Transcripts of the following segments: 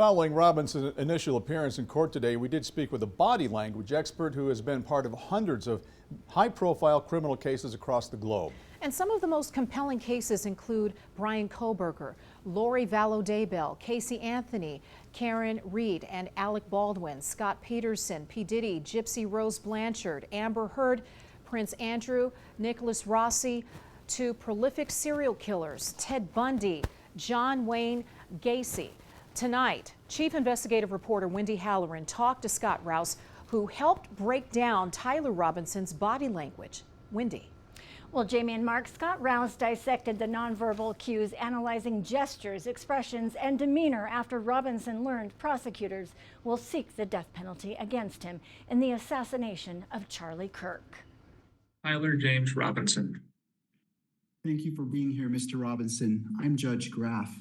Following Robinson's initial appearance in court today, we did speak with a body language expert who has been part of hundreds of high-profile criminal cases across the globe. And some of the most compelling cases include Brian Kohberger, Lori Vallow Daybell, Casey Anthony, Karen Reed and Alec Baldwin, Scott Peterson, P. Diddy, Gypsy Rose Blanchard, Amber Heard, Prince Andrew, Nicholas Rossi, to prolific serial killers, Ted Bundy, John Wayne Gacy. Tonight, Chief Investigative Reporter Wendy Halloran talked to Scott Rouse, who helped break down Tyler Robinson's body language. Wendy. Well, Jamie and Mark, Scott Rouse dissected the nonverbal cues, analyzing gestures, expressions, and demeanor after Robinson learned prosecutors will seek the death penalty against him in the assassination of Charlie Kirk. Tyler James Robinson. Thank you for being here, Mr. Robinson. I'm Judge Graff.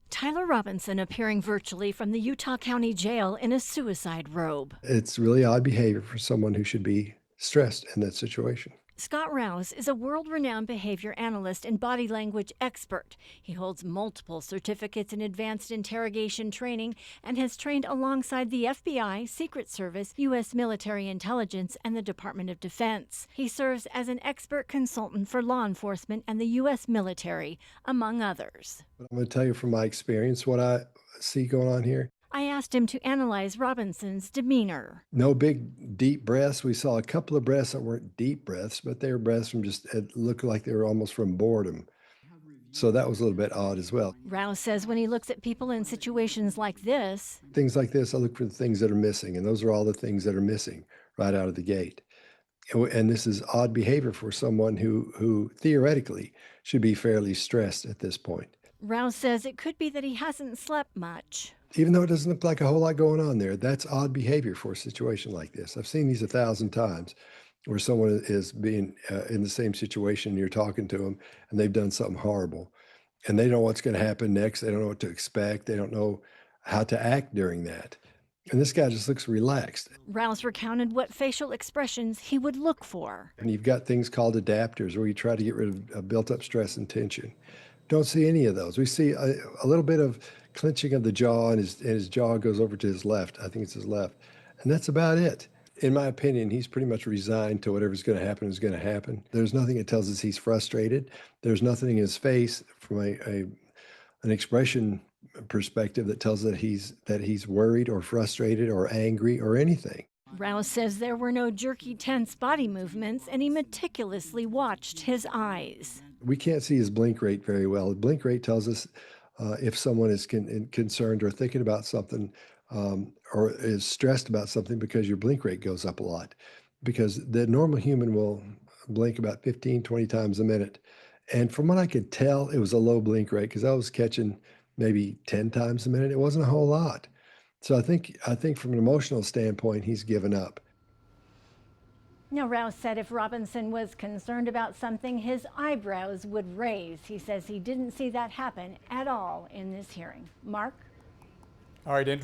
Tyler Robinson appearing virtually from the Utah County Jail in a suicide robe. It's really odd behavior for someone who should be stressed in that situation. Scott Rouse is a world-renowned behavior analyst and body language expert. He holds multiple certificates in advanced interrogation training and has trained alongside the FBI, Secret Service, U.S. military intelligence, and the Department of Defense. He serves as an expert consultant for law enforcement and the U.S. military, among others. I'm going to tell you from my experience what I see going on here. I asked him to analyze Robinson's demeanor. No big, deep breaths. We saw a couple of breaths that weren't deep breaths, but they were breaths from it looked like they were almost from boredom. So that was a little bit odd as well. Rouse says when he looks at people in situations like this, things like this, I look for the things that are missing, and those are all the things that are missing right out of the gate. And this is odd behavior for someone who theoretically should be fairly stressed at this point. Rouse says it could be that he hasn't slept much. Even though it doesn't look like a whole lot going on there, that's odd behavior for a situation like this. I've seen these 1,000 times where someone is being in the same situation, and you're talking to them, and they've done something horrible. And they don't know what's going to happen next. They don't know what to expect. They don't know how to act during that. And this guy just looks relaxed. Rouse recounted what facial expressions he would look for. And you've got things called adapters where you try to get rid of built-up stress and tension. Don't see any of those. We see a little bit of clenching of the jaw, and his jaw goes over to his left. I think it's his left. And that's about it. In my opinion, he's pretty much resigned to whatever's going to happen is going to happen. There's nothing that tells us he's frustrated. There's nothing in his face from an expression perspective that tells that he's worried or frustrated or angry or anything. Rouse says there were no jerky, tense body movements, and he meticulously watched his eyes. We can't see his blink rate very well. The blink rate tells us if someone is concerned or thinking about something or is stressed about something, because your blink rate goes up a lot. Because the normal human will blink about 15, 20 times a minute. And from what I could tell, it was a low blink rate because I was catching maybe 10 times a minute. It wasn't a whole lot. So I think from an emotional standpoint, he's given up. Now, Rouse said if Robinson was concerned about something, his eyebrows would raise. He says he didn't see that happen at all in this hearing. Mark? All right, interesting.